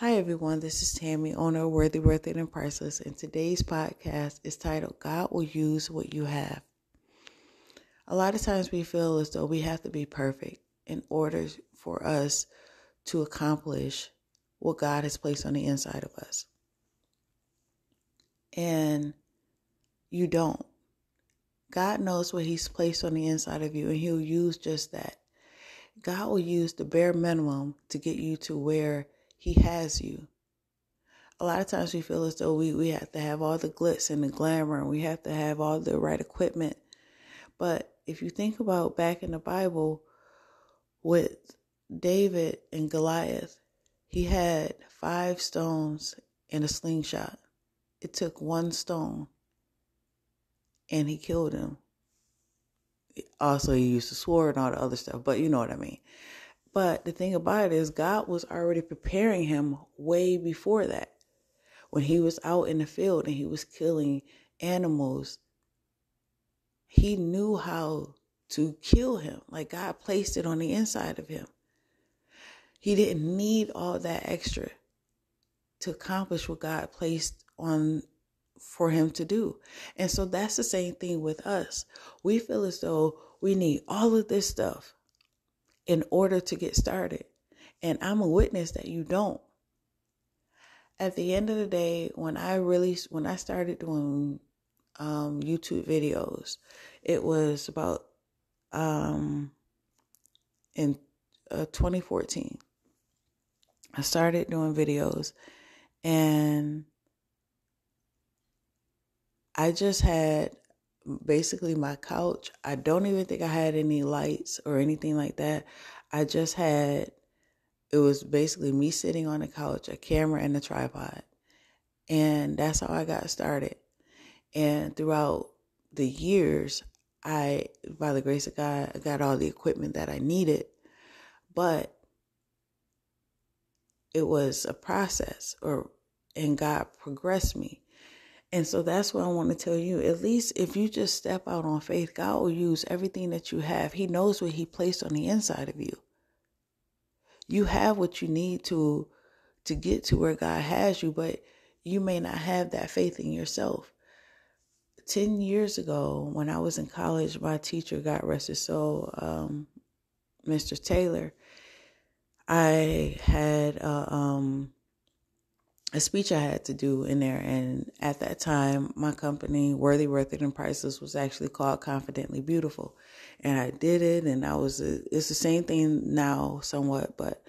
Hi everyone, this is Tammy, owner of Worthy, Worth It, and Priceless, and today's podcast is titled, God Will Use What You Have. A lot of times we feel as though we have to be perfect in order for us to accomplish what God has placed on the inside of us. And you don't. God knows what He's placed on the inside of you, and He'll use just that. God will use the bare minimum to get you to where He has you. A lot of times we feel as though we have to have all the glitz and the glamour, and we have to have all the right equipment. But if you think about back in the Bible with David and Goliath, he had 5 stones and a slingshot. It took 1 stone and he killed him. Also, he used a sword and all the other stuff, but you know what I mean. But the thing about it is God was already preparing him way before that. When he was out in the field and he was killing animals, he knew how to kill him. Like God placed it on the inside of him. He didn't need all that extra to accomplish what God placed on for him to do. And so that's the same thing with us. We feel as though we need all of this stuff in order to get started. And I'm a witness that you don't. At the end of the day, when I started doing YouTube videos, it was about in 2014. I started doing videos and I just had basically my couch. I don't even think I had any lights or anything like that. It was basically me sitting on the couch, a camera and a tripod. And that's how I got started. And throughout the years, by the grace of God, I got all the equipment that I needed. But it was a process, and God progressed me. And so that's what I want to tell you. At least if you just step out on faith, God will use everything that you have. He knows what He placed on the inside of you. You have what you need to get to where God has you, but you may not have that faith in yourself. 10 years ago, when I was in college, my teacher, God rest his soul, Mr. Taylor, I had a speech I had to do in there. And at that time, my company, Worthy, Worth It, and Priceless, was actually called Confidently Beautiful. And I did it, and it's the same thing now somewhat, but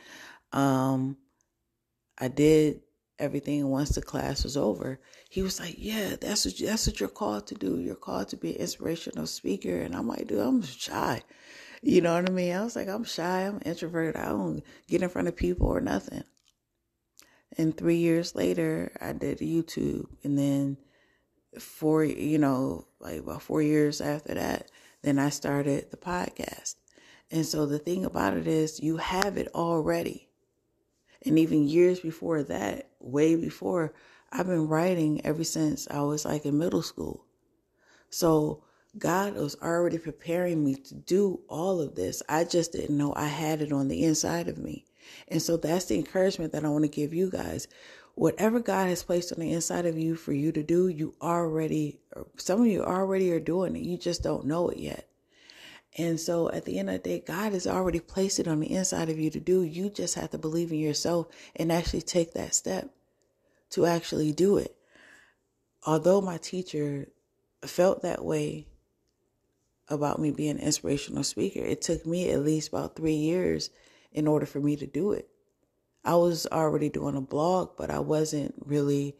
I did everything. And once the class was over, he was like, yeah, that's what you're called to do. You're called to be an inspirational speaker. And I'm like, dude, I'm shy. You know what I mean? I was like, I'm shy. I'm introverted. I don't get in front of people or nothing. And 3 years later, I did YouTube. And then about 4 years after that, then I started the podcast. And so the thing about it is you have it already. And even years before that, way before, I've been writing ever since I was like in middle school. So God was already preparing me to do all of this. I just didn't know I had it on the inside of me. And so that's the encouragement that I want to give you guys. Whatever God has placed on the inside of you for you to do, some of you already are doing it. You just don't know it yet. And so at the end of the day, God has already placed it on the inside of you to do. You just have to believe in yourself and actually take that step to actually do it. Although my teacher felt that way about me being an inspirational speaker, it took me at least about 3 years in order for me to do it. I was already doing a blog, but I wasn't really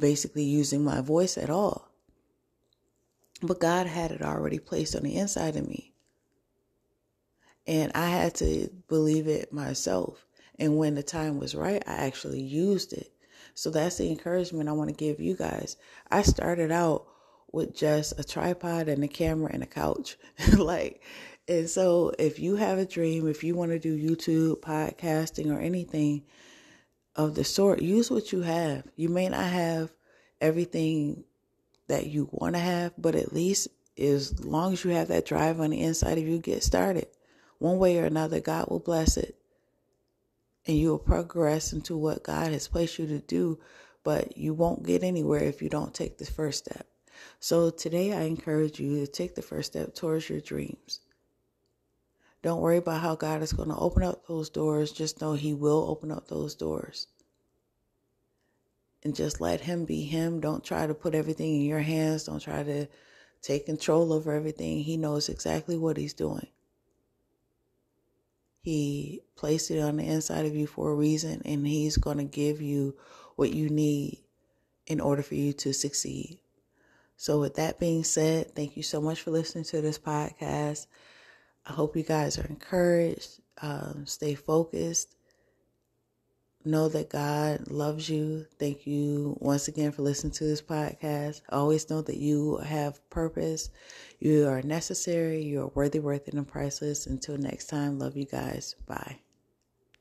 basically using my voice at all. But God had it already placed on the inside of me. And I had to believe it myself. And when the time was right, I actually used it. So that's the encouragement I want to give you guys. I started out with just a tripod and a camera and a couch. And so if you have a dream, if you want to do YouTube, podcasting, or anything of the sort, use what you have. You may not have everything that you want to have, but at least as long as you have that drive on the inside of you, get started. One way or another, God will bless it. and you will progress into what God has placed you to do, but you won't get anywhere if you don't take the first step. So today I encourage you to take the first step towards your dreams. Don't worry about how God is going to open up those doors. Just know He will open up those doors. And just let Him be Him. Don't try to put everything in your hands. Don't try to take control over everything. He knows exactly what He's doing. He placed it on the inside of you for a reason, and He's going to give you what you need in order for you to succeed. So with that being said, thank you so much for listening to this podcast. I hope you guys are encouraged. Stay focused. Know that God loves you. Thank you once again for listening to this podcast. Always know that you have purpose. You are necessary. You are worthy, worth it, and priceless. Until next time, love you guys. Bye.